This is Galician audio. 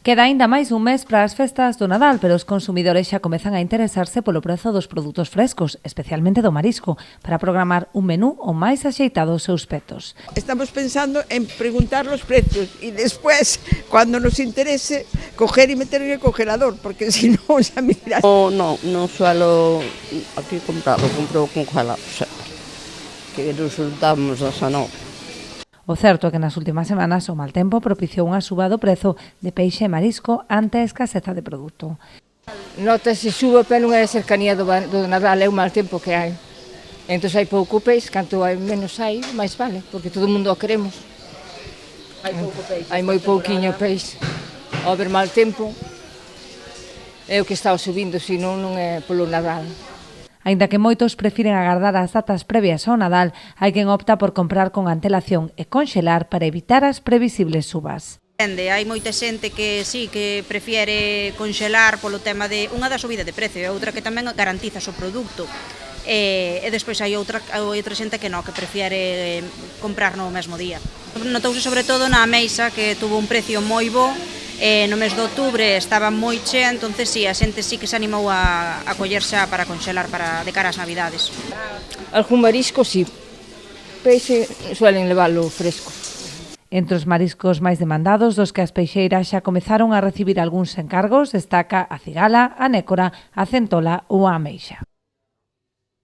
Queda aínda máis un mes para as festas do Nadal, pero os consumidores xa comezan a interesarse polo prezo dos produtos frescos, especialmente do marisco, para programar un menú o máis axeitado aos seus petos. Estamos pensando en preguntar los precios y después, cuando nos interese, coger y meter en el congelador, porque si no, ya me dirás. No suelo aquí comprarlo, compro congelado, que resultamos asa non. O certo é que nas últimas semanas o mal tempo propiciou unha suba do prezo de peixe e marisco ante a escaseza de produto. Notase suba, pero non é a cercanía do Nadal, é o mal tempo que hai. Entón hai pouco peixe, canto hai menos hai, máis vale, porque todo o mundo o queremos. Hai moi pouquiño peixe. Ao haber mal tempo, é o que está subindo, senón non é polo Nadal. Aínda que moitos prefiren agardar as datas previas ao Nadal, hai quen opta por comprar con antelación e conxelar para evitar as previsibles subas. Hai moita xente que sí, que prefiere conxelar polo tema de unha da subida de precio e outra que tamén garantiza o produto. E despois hai outra xente que non, que prefiere comprar no mesmo día. Notouse sobre todo na ameixa, que tuvo un precio moi bo. No mes de outubro estaba moi chea, entonces sí, a xente sí que se animou a coller xa para conxelar de cara ás Navidades. Algún marisco sí, peixe suelen leválo fresco. Entre os mariscos máis demandados, dos que as peixeiras xa comezaron a recibir algúns encargos, destaca a cigala, a nécora, a centola ou a ameixa.